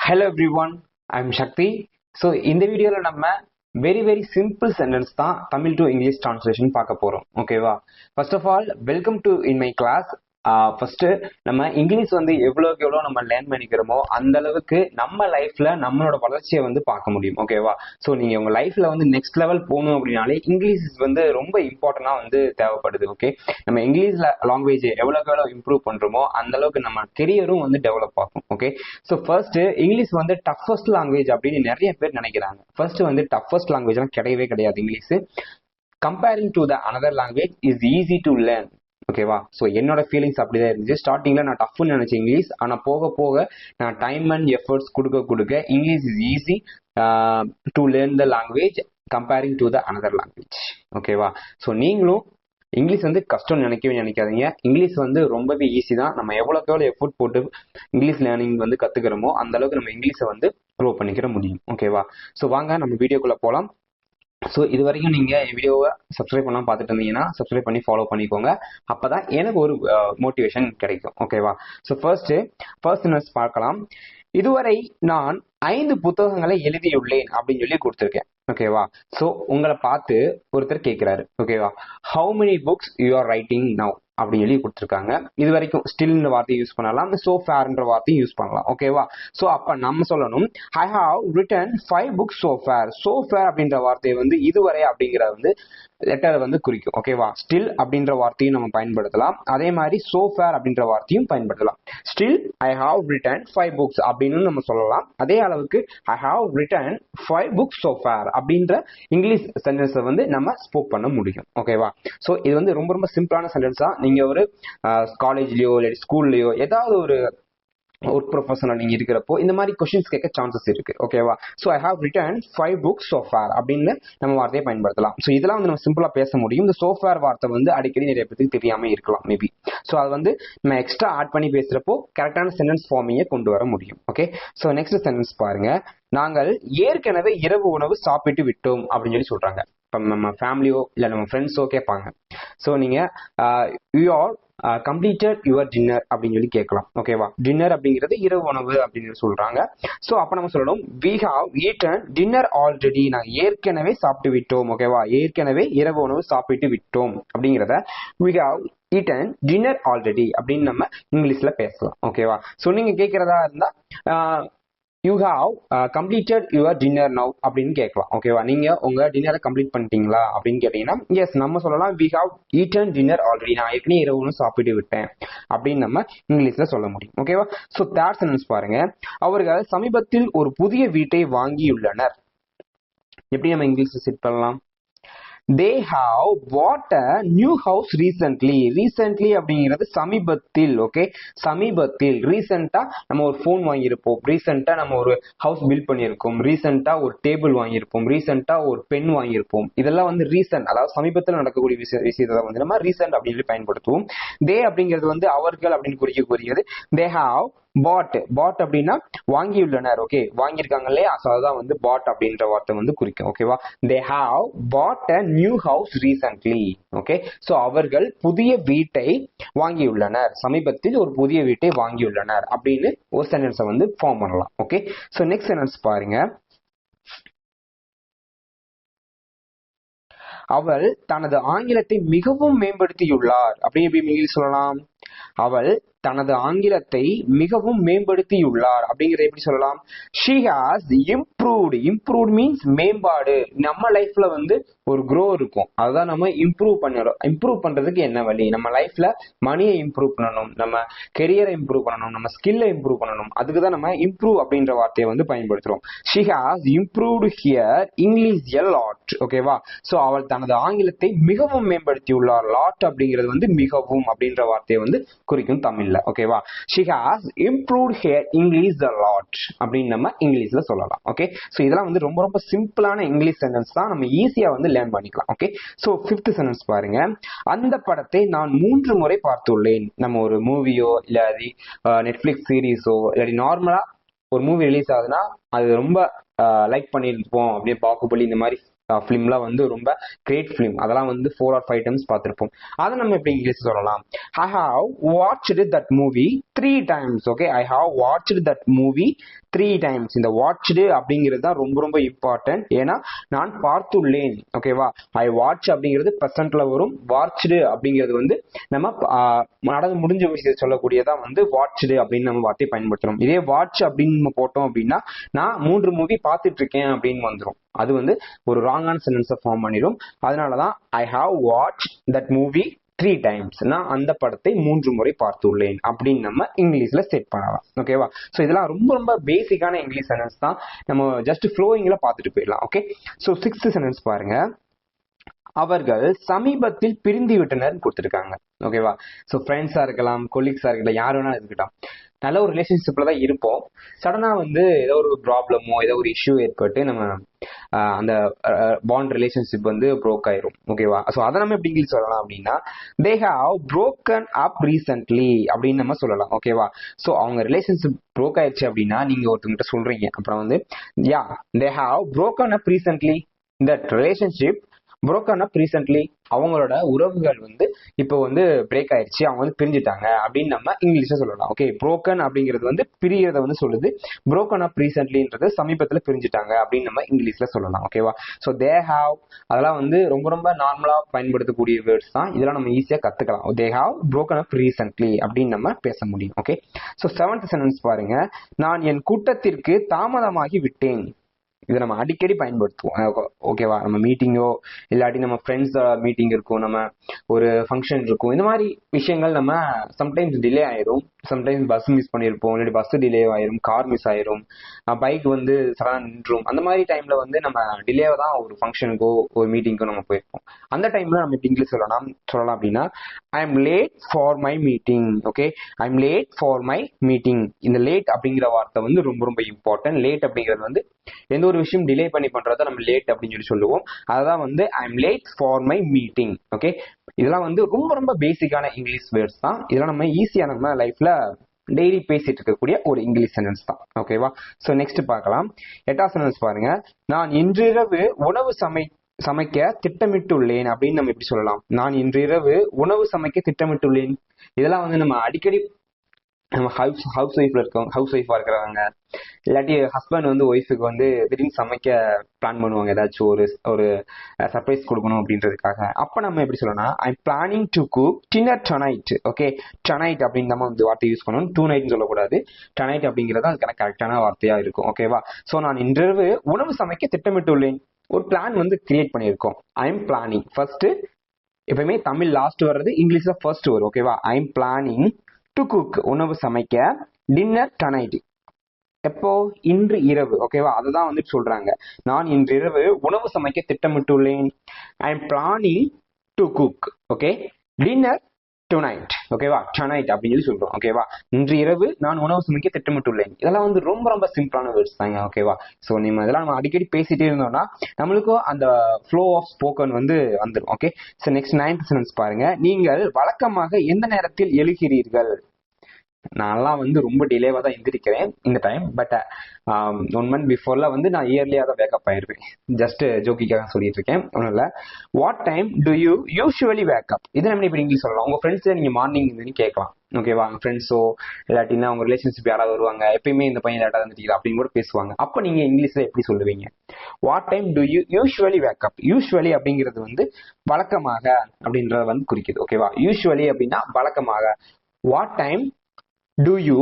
Hello everyone, I'm Shakti. So இந்த வீடியோல நம்ம வெரி சிம்பிள் சென்டென்ஸ் தான் தமிழ் டு இங்கிலீஷ் டிரான்ஸ்லேஷன் பார்க்க போறோம். ஓகேவா? First of all welcome to in my class. First நம்ம இங்கிலீஷ் வந்து எவ்வளோக்கு எவ்வளோ நம்ம லேர்ன் பண்ணிக்கிறோமோ அந்த அளவுக்கு நம்ம லைஃப்ல நம்மளோட வளர்ச்சியை வந்து பார்க்க முடியும். ஓகேவா? ஸோ நீங்க உங்க லைஃப்ல வந்து நெக்ஸ்ட் லெவல் போகணும் அப்படின்னாலே இங்கிலீஷ் வந்து ரொம்ப இம்பார்ட்டன்டா வந்து தேவைப்படுது. ஓகே, நம்ம இங்கிலீஷ்ல லாங்குவேஜ் எவ்வளோக்கு எவ்வளோ இம்ப்ரூவ் பண்றோமோ அந்த அளவுக்கு நம்ம கெரியரும் வந்து டெவலப் ஆகும். ஓகே, ஸோ ஃபர்ஸ்ட் இங்கிலீஷ் வந்து டஃபஸ்ட் லாங்குவேஜ் அப்படின்னு நிறைய பேர் நினைக்கிறாங்க. ஃபர்ஸ்ட் வந்து டஃபஸ்ட் லாங்குவேஜ்லாம் கிடையவே கிடையாது. English comparing to the another language is easy to learn. ஓகேவா? ஸோ என்னோட ஃபீலிங்ஸ் அப்படிதான் இருந்துச்சு. ஸ்டார்டிங்ல நான் டஃப்னு நினைச்சேன் இங்கிலீஷ். ஆனால் போக போக நான் டைம் அண்ட் எஃபர்ட்ஸ் கொடுக்க English is easy to learn the language comparing to the another language. ஓகேவா? ஸோ நீங்களும் இங்கிலீஷ் வந்து கஷ்டம்னு நினைக்காதீங்க. இங்கிலீஷ் வந்து ரொம்பவே ஈஸி தான். நம்ம எவ்வளோக்கு எவ்வளோ எஃபோர்ட் போட்டு இங்கிலீஷ் லேர்னிங் வந்து கற்றுக்கிறோமோ அந்த அளவுக்கு நம்ம இங்கிலீஷை வந்து க்ரோ பண்ணிக்கிற முடியும். ஓகேவா? ஸோ வாங்க நம்ம வீடியோக்குள்ளே போகலாம். ஸோ இது வரைக்கும் நீங்கள் என் வீடியோவை சப்ஸ்கிரைப் பண்ணலாம் பார்த்துட்டு இருந்தீங்கன்னா சப்ஸ்கிரைப் பண்ணி ஃபாலோ பண்ணிக்கோங்க. அப்போ தான் எனக்கு ஒரு மோட்டிவேஷன் கிடைக்கும். ஓகேவா? ஸோ ஃபர்ஸ்ட் பார்க்கலாம். இதுவரை நான் 5 புத்தகங்களை எழுதியுள்ளேன் அப்படின்னு சொல்லி கொடுத்துருக்கேன். ஓகேவா? ஸோ உங்களை பார்த்து ஒருத்தர் கேட்கிறாரு. ஓகேவா? How many books you are writing now அப்படின்னு சொல்லி கொடுத்துருக்காங்க. இது வரைக்கும் ஸ்டில்ன்ற வார்த்தையை யூஸ் பண்ணலாம், சோ ஃபேர்ன்ற வார்த்தையும் யூஸ் பண்ணலாம். ஓகேவா? ஸோ அப்ப நம்ம சொல்லணும் I have written 5 books so far. So far அப்படின்ற வார்த்தையை வந்து இதுவரை அப்படிங்கிறத வந்து லெட்டர் வந்து குறிக்கும். ஓகேவா? ஸ்டில் அப்படின்ற வார்த்தையும் நம்ம பயன்படுத்தலாம், அதே மாதிரி சோ ஃபேர் அப்படின்ற வார்த்தையும் பயன்படுத்தலாம். Still I have written 5 books அப்படின்னு நம்ம சொல்லலாம். அதே அளவுக்கு I have written 5 books so far அப்படின்ற இங்கிலீஷ் சென்டென்ஸை வந்து நம்ம ஸ்போக் பண்ண முடியும். ஓகேவா? ஸோ இது வந்து ரொம்ப சிம்பிளான சென்டென்ஸ் தான். நீங்க ஒரு காலேஜ்லயோ இல்லை ஸ்கூல்லயோ ஏதாவது ஒரு ஒர்க் ப்ரொஃபஷனல் நீங்க இருக்கிறப்போ இந்த மாதிரி கொஸ்டின்ஸ் கேட்க சான்சஸ் இருக்கு. ஓகேவா? So I have written 5 books so far அப்படின்னு நம்ம வார்த்தையை பயன்படுத்தலாம். ஸோ இதெல்லாம் வந்து நம்ம சிம்பிளா பேச முடியும். இந்த சோ ஃபேர் வார்த்தை வந்து அடிக்கடி நிறைய பேருக்கு தெரியாம இருக்கலாம் மேபி. ஸோ அது வந்து நம்ம எக்ஸ்ட்ரா ஆட் பண்ணி பேசுறப்போ கரெக்டான சென்டென்ஸ் ஃபார்மிங்கை கொண்டு வர முடியும். ஓகே, ஸோ நெக்ஸ்ட் சென்டென்ஸ் பாருங்க. நாங்கள் ஏற்கனவே இரவு உணவு சாப்பிட்டு விட்டோம் அப்படின்னு சொல்லி சொல்றாங்க. இப்போ நம்ம ஃபேமிலியோ இல்லை நம்ம ஃப்ரெண்ட்ஸோ கேட்பாங்க. ஸோ நீங்க you are completed your dinner அப்படின்னு சொல்லி கேட்கலாம். ஓகேவா? டின்னர் அப்படிங்கிறது இரவு உணவு அப்படின்னு சொல்றாங்க. ஸோ அப்ப நம்ம சொல்லணும் we have eaten dinner already. நாங்கள் ஏற்கனவே சாப்பிட்டு விட்டோம். ஓகேவா? ஏற்கனவே இரவு உணவு சாப்பிட்டு விட்டோம் அப்படிங்கிறத we have eaten dinner already அப்படின்னு நம்ம இங்கிலீஷ்ல பேசலாம். ஓகேவா? ஸோ நீங்க கேட்கறதா இருந்தா you have completed your dinner now அப்படின்னு கேட்கலாம். ஓகேவா? நீங்க உங்க டின்னரை கம்ப்ளீட் பண்ணிட்டீங்களா அப்படின்னு கேட்டீங்கன்னா எஸ் நம்ம சொல்லலாம் we have eaten dinner already. நான் ஏற்கனவே இரவு சாப்பிட்டு விட்டேன் அப்படின்னு நம்ம இங்கிலீஷ்ல சொல்ல முடியும். ஓகேவா? ஸோ தேர்ட் சென்டென்ஸ் பாருங்க. அவர்கள் சமீபத்தில் ஒரு புதிய வீட்டை வாங்கியுள்ளனர். எப்படி நம்ம இங்கிலீஷ்ல செட் பண்ணலாம்? They have bought a new house recently. Recently அப்படிங்கிறது சமீபத்தில். ஓகே, சமீபத்தில். ரீசெண்டா நம்ம ஒரு போன் வாங்கியிருப்போம், ரீசெண்டா நம்ம ஒரு ஹவுஸ் பில்ட் பண்ணியிருக்கோம், ரீசெண்டா ஒரு டேபிள் வாங்கியிருப்போம், ரீசெண்டா ஒரு பென் வாங்கியிருப்போம். இதெல்லாம் வந்து ரீசெண்ட், அதாவது சமீபத்தில் நடக்கக்கூடிய விஷயத்தை வந்து நம்ம ரீசெண்ட் அப்படின்னு பயன்படுத்துவோம். தே அப்படிங்கிறது வந்து அவர்கள் அப்படின்னு குறிக்கக்கூடியது. தே ஹாவ் பாட் அப்படின்னா வாங்கியுள்ளனர். ஓகே, வாங்கியிருக்காங்க இல்லையா? அதுதான் வந்து பாட் அப்படின்ற வார்த்தை வந்து குறிக்கும். ஓகேவா? They have pot a new house recently. Okay, so அவர்கள் புதிய வீட்டை வாங்கியுள்ளனர், சமீபத்தில் ஒரு புதிய வீட்டை வாங்கியுள்ளனர் அப்படின்னு ஒரு சென்டென்ஸை வந்து ஃபார்ம் பண்ணலாம். ஓகே, சோ நெக்ஸ்ட் சென்டென்ஸ் பாருங்க. அவள் தனது ஆங்கிலத்தை மிகவும் மேம்படுத்தியுள்ளார் அப்படின்னு எப்படி இங்கிலீஷ் சொல்லலாம்? அவள் தனது ஆங்கிலத்தை மிகவும் மேம்படுத்தியுள்ளார் அப்படிங்கறத எப்படி சொல்லலாம்? she has improved. improved means மேம்பாடு. நம்ம லைஃப்ல வந்து ஒரு க்ரோ இருக்கும், அதுதான் நம்ம இம்ப்ரூவ் பண்ணுறோம். இம்ப்ரூவ் பண்றதுக்கு என்ன வழி? நம்ம லைஃப்ல மணியை இம்ப்ரூவ் பண்ணணும், நம்ம கெரியரை இம்ப்ரூவ் பண்ணணும், நம்ம ஸ்கில்லை இம்ப்ரூவ் பண்ணணும். அதுக்குதான் நம்ம இம்ப்ரூவ் அப்படின்ற வார்த்தையை வந்து பயன்படுத்துறோம். she has improved here English a lot. ஓகேவா? சோ அவள் தனது ஆங்கிலத்தை மிகவும் மேம்படுத்தியுள்ளார். லாட் அப்படிங்கிறது வந்து மிகவும் அப்படின்ற வார்த்தையை வந்து குறிக்கும் தமிழ்ல. ஓகேவா? she has improved her English a lot அப்படின்னு நம்ம இங்கிலீஷ்ல சொல்லலாம். ஓகே, சோ இதெல்லாம் வந்து ரொம்ப சிம்பிளான இங்கிலீஷ் சென்டென்ஸ் தான், நம்ம ஈஸியா வந்து லேர்ன் பண்ணிக்கலாம். ஓகே, சோ ஃபிஃப்த் சென்டென்ஸ் பாருங்க. அந்த படத்தை நான் 3 முறை பார்த்துள்ளேன். நம்ம ஒரு மூவியோ இல்லாதி நெட்ஃபிளிக்ஸ் சீரீஸோ இல்லாட்டி நார்மலா ஒரு மூவி ரிலீஸ் ஆகுதுன்னா அது ரொம்ப லைக் பண்ணிருப்போம். அப்படியே பாகுபலி இந்த மாதிரி ஃபிலிம்லாம் வந்து ரொம்ப கிரேட் ஃபிலிம், அதெல்லாம் வந்து 4 or 5 டைம்ஸ் பார்த்துருப்போம். அதை நம்ம எப்படி இங்கிலீஷ் சொல்லலாம்? I have watched that movie 3 times. Okay, I have watched that movie 3 times. இந்த வாட்ச்டு அப்படிங்கிறது தான் ரொம்ப ரொம்ப இம்பார்ட்டன்ட். ஏன்னா நான் பார்த்துள்ளேன். ஓகேவா, ஐ வாட்ச் அப்படிங்கிறது ப்ரெசென்ட்ல வரும், வாட்ச்டு அப்படிங்கிறது வந்து நம்ம நடந்து முடிஞ்ச விஷயத்தை சொல்லக்கூடியதான் வந்து வாட்ச்டு அப்படின்னு நம்ம வார்த்தையை பயன்படுத்துறோம். இதே வாட்ச் அப்படின்னு நம்ம போட்டோம் அப்படின்னா நான் 3 மூவி பார்த்துட்டு இருக்கேன் அப்படின்னு வந்துடும். அது வந்து ஒரு ராங்கான சென்டென்ஸை ஃபார்ம் பண்ணிடும். அதனாலதான் I have watch that movie 3 times. நான் அந்த படத்தை 3 முறை பார்த்துள்ளேன் அப்படின்னு நம்ம இங்கிலீஷ்ல செட் பண்ணலாம். ஓகேவா, ஸோ இதெல்லாம் ரொம்ப ரொம்ப பேசிக்கான இங்கிலீஷ் சென்டென்ஸ் தான். நம்ம ஜஸ்ட் ஃப்ளோயிங்ல பார்த்துட்டு போயிடலாம். ஓகே, ஸோ 6th சென்டென்ஸ் பாருங்க. அவர்கள் சமீபத்தில் பிரிந்து விட்டனர் கொடுத்துருக்காங்க. ஓகேவா, ஸோ ஃப்ரெண்ட்ஸா இருக்கலாம், கொலீக்ஸா இருக்கலாம், யார் வேணா இருக்கட்டும், நல்ல ஒரு ரிலேஷன்ஷிப்ல தான் இருப்போம். சடனா வந்து ஏதோ ஒரு ப்ராப்ளமோ ஏதோ ஒரு இஷ்யூ ஏற்பட்டு நம்ம அந்த பாண்ட் ரிலேஷன்ஷிப் வந்து ப்ரோக் ஆயிரும். ஓகேவா, ஸோ அதை நம்ம எப்படி இங்கிலீஷ் சொல்லலாம் அப்படின்னா தே ஹாவ் broken up recently அப்படின்னு நம்ம சொல்லலாம். ஓகேவா, ஸோ அவங்க ரிலேஷன்ஷிப் ப்ரோக் ஆயிடுச்சு அப்படின்னா நீங்க ஒருத்தவங்கிட்ட சொல்றீங்க, அப்புறம் வந்து yeah they have broken up recently, that relationship broken up recently, அவங்களோட உறவுகள் வந்து இப்போ வந்து பிரேக் ஆயிடுச்சு, அவங்க வந்து பிரிஞ்சுட்டாங்க அப்படின்னு நம்ம இங்கிலீஷ்ல சொல்லலாம். ஓகே, broken அப்படிங்கிறது வந்து பிரியறத வந்து சொல்லுது, broken up recentlyன்றது சமீபத்துல பிரிஞ்சுட்டாங்க அப்படின்னு நம்ம இங்கிலீஷ்ல சொல்லலாம். ஓகேவா, ஸோ தே ஹாவ் அதெல்லாம் வந்து ரொம்ப ரொம்ப நார்மலா பயன்படுத்தக்கூடிய வேர்ட்ஸ் தான். இதெல்லாம் நம்ம ஈஸியா கத்துக்கலாம். தே ஹாவ் broken up recently அப்படின்னு நம்ம பேச முடியும். ஓகே, ஸோ 7th சென்டென்ஸ் பாருங்க. நான் என் கூட்டத்திற்கு தாமதமாகி விட்டேன். இதை நம்ம அடிக்கடி பயன்படுத்துவோம். ஓகேவா, நம்ம மீட்டிங்கோ இல்லாட்டி நம்ம ஃப்ரெண்ட்ஸ் மீட்டிங் இருக்கும், நம்ம ஒரு ஃபங்க்ஷன் இருக்கும், இந்த மாதிரி விஷயங்கள் நம்ம சம்டைம்ஸ் டிலே ஆயிரும். சம்டைம்ஸ் பஸ் மிஸ் பண்ணியிருப்போம், இல்லாட்டி பஸ் டிலே ஆயிரும், கார் மிஸ் ஆயிரும், பைக் வந்து சடனா நின்றும். அந்த மாதிரி டைம்ல வந்து நம்ம டிலே தான் ஒரு ஃபங்க்ஷனுக்கோ ஒரு மீட்டிங்கோ நம்ம போயிருப்போம். அந்த டைம்ல நம்ம எப்படி இங்கிலீஷ் சொல்லலாம் அப்படின்னா I am late for my meeting. Okay, I am late for my meeting. இந்த லேட் அப்படிங்கிற வார்த்தை வந்து ரொம்ப ரொம்ப இம்பார்ட்டன்ட். லேட் அப்படிங்கிறது வந்து எந்த ஒரு விஷயம் டிலே பண்ணி பண்றத நம்ம லேட் அப்படின்னு சொல்லுவோம். அதான் வந்து I am late for my meeting. Okay, இதெல்லாம் வந்து ரொம்ப ரொம்ப பேசிக்கான இங்கிலீஷ் வேர்ட்ஸ் தான். இதெல்லாம் நம்ம ஈஸியா நம்ம லைஃப்ல டெய்லி பேசிட்டு இருக்கக்கூடிய ஒரு இங்கிலீஷ் சென்டென்ஸ் தான். ஓகேவா, ஸோ நெக்ஸ்ட் பார்க்கலாம். 8th சென்டென்ஸ் பாருங்க. நான் இன்றிரவு உணவு சமைக்க திட்டமிட்டுள்ளேன் அப்படின்னு நம்ம எப்படி சொல்லலாம்? நான் இன்றிரவு உணவு சமைக்க திட்டமிட்டுள்ளேன். இதெல்லாம் வந்து நம்ம அடிக்கடி நம்ம ஹவுஸ் ஒய்ஃபா இருக்கிறவங்க இல்லாட்டி ஹஸ்பண்ட் வந்து ஒய்ஃபுக்கு வந்து திடீர்னு சமைக்க பிளான் பண்ணுவாங்க, ஏதாச்சும் ஒரு சர்ப்ரைஸ் கொடுக்கணும் அப்படின்றதுக்காக. அப்ப நம்ம எப்படி சொல்லணும்னா I planning to cook dinner tonight. Okay, tonight அப்படின்னு நம்ம வந்து வார்த்தை யூஸ் பண்ணணும், டூ நைட்னு சொல்லக்கூடாது. டொனைட் அப்படிங்கிறது அதுக்கான கரெக்டான வார்த்தையா இருக்கும். ஓகேவா, ஸோ நான் இன்றிரவு உணவு சமைக்க திட்டமிட்டுள்ளேன். ஒரு பிளான் வந்து கிரியேட் பண்ணியிருக்கோம். ஐ எம் பிளானிங். ஃபர்ஸ்ட் எப்பவுமே தமிழ் லாஸ்ட் வர்றது, இங்கிலீஷ்ல ஃபர்ஸ்ட் வரும். ஓகேவா, ஐ எம் பிளானிங் டு குக் உணவு சமைக்க, டின்னர் டொனைட் எப்போ? இன்று இரவு. ஓகேவா, அதுதான் வந்துட்டு சொல்றாங்க. நான் இன்று இரவு உணவு சமைக்க திட்டமிட்டுள்ளேன். I am planning to cook. Okay, dinner tonight. ஓகேவா, டொனைட் அப்படின்னு சொல்லி சொல்றோம். ஓகேவா, இன்று இரவு நான் உணவு சமைக்க திட்டமிட்டுள்ளேன். இதெல்லாம் வந்து ரொம்ப ரொம்ப சிம்பிளான வேர்ட்ஸ் தாங்க. ஓகேவா, ஸோ இதெல்லாம் நம்ம அடிக்கடி பேசிட்டே இருந்தோம்னா நம்மளுக்கும் அந்த ஃப்ளோ ஆஃப் ஸ்போக்கன் வந்து வந்துடும். Okay, so next 9th sentence பாருங்க. நீங்கள் வழக்கமாக எந்த நேரத்தில் எழுகிறீர்கள்? நான்லாம் வந்து ரொம்ப டிலேவா தான் எந்திரிக்கிறேன் இந்த டைம். பட் 1 month பிஃபோர்ல வந்து நான் இயர்லியா தான் வேக்கப் ஆயிருவேன். ஜஸ்ட் ஜோக்கிக்காக சொல்லிட்டு இருக்கேன், ஒன்றும் இல்லை. What time to you usually wake up? இதை நம்ம இப்படி இங்கிலீஷ் சொல்லலாம். உங்க ஃப்ரெண்ட்ஸ் நீங்க மார்னிங் கேட்கலாம். ஓகேவா, ஃப்ரெண்ட்ஸோ இல்லாட்டினா உங்க ரிலேஷன்ஷிப் யாராவது வருவாங்க, எப்பயுமே இந்த பையன் லேட்டாக வந்துட்டீங்க அப்படின்னு கூட பேசுவாங்க. அப்போ நீங்க இங்கிலீஷ்ல எப்படி சொல்லுவீங்க? What time to you usually wake up? Usually அப்படிங்கிறது வந்து வழக்கமாக அப்படின்றத வந்து குறிக்குது. ஓகேவா, யூஸ்வலி அப்படின்னா வழக்கமாக. What time do you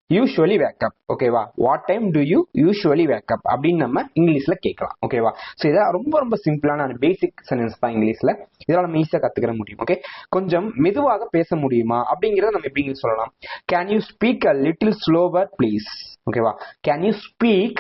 usually wake up? ஓகேவா, what time do you usually wake up அப்படின்னு நம்ம இங்கிலீஷ்ல கேட்கலாம். ஓகேவா, ஸோ இதெல்லாம் ரொம்ப ரொம்ப சிம்பிளான பேசிக் சென்டென்ஸ் தான் இங்கிலீஷ்ல. இதெல்லாம் நம்ம ஈஸியா கத்துக்கிற முடியும். ஓகே, கொஞ்சம் மெதுவாக பேச முடியுமா அப்படிங்கறத நம்ம எப்படி சொல்லலாம்? Can you speak a little slower please? ஓகேவா, can you speak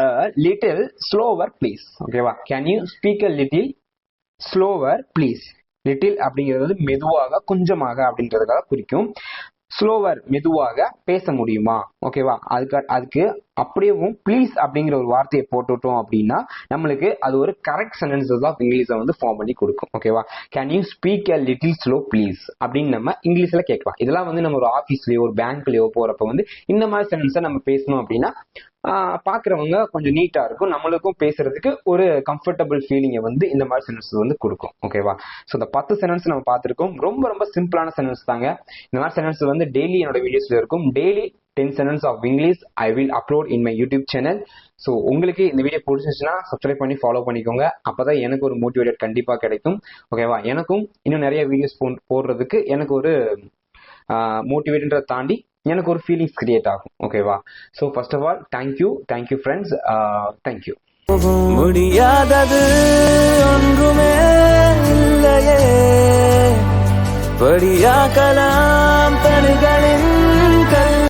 a little slower please? ஓகேவா, can you speak a little slower please? Little அப்படிங்கிறது மெதுவாக, கொஞ்சமாக அப்படின்றதுக்காக குறிக்கும். ஸ்லோவர் மெதுவாக பேச முடியுமா? ஓகேவா, அதுக்கு அப்படியேவும் ப்ளீஸ் அப்படிங்கிற ஒரு வார்த்தையை போட்டுட்டோம் அப்படின்னா நம்மளுக்கு அது ஒரு கரெக்ட் சென்டென்சஸ் ஆஃப் இங்கிலீஷை வந்து ஃபார்ம் பண்ணி கொடுக்கும். ஓகேவா, can you speak a little slow please அப்படின்னு நம்ம இங்கிலீஷ்ல கேட்கலாம். இதெல்லாம் வந்து நம்ம ஒரு ஆஃபீஸ்லயோ ஒரு பேங்க்லயோ போறப்ப வந்து இந்த மாதிரி சென்டென்ஸை நம்ம பேசணும் அப்படின்னா பாக்குறவங்க கொஞ்சம் நீட்டா இருக்கும், நம்மளுக்கும் பேசுறதுக்கு ஒரு கம்ஃபர்டபுள் ஃபீலிங்கை வந்து இந்த மாதிரி சென்டென்ஸ் வந்து கொடுக்கும். ஓகேவா? ஸோ இந்த 10 சென்டென்ஸ் நம்ம பார்த்திருக்கோம். ரொம்ப ரொம்ப சிம்பிளான சென்டென்ஸ் தாங்க. இந்த மாதிரி சென்டென்ஸ் வந்து டெய்லி என்னோட வீடியோஸ்ல இருக்கும். Daily 10 sentences of English I will upload in my YouTube channel. So உங்களுக்கு இந்த வீடியோ பிடிச்சிருச்சுன்னா சப்ஸ்கிரைப் பண்ணி ஃபாலோ பண்ணிக்கோங்க. அப்பதான் எனக்கு ஒரு மோட்டிவேட் கண்டிப்பா கிடைக்கும். ஓகேவா? எனக்கும் இன்னும் நிறைய வீடியோஸ் போடுறதுக்கு எனக்கு ஒரு மோட்டிவேட்ன்றதை தாண்டி எனக்கு ஒரு ஃபீலிங்ஸ் கிரியேட் ஆகும். ஓகேவா? So first of all thank you friends, thank you. முடியாதது ஒன்றுமே இல்லையே, படியாக்கலாம்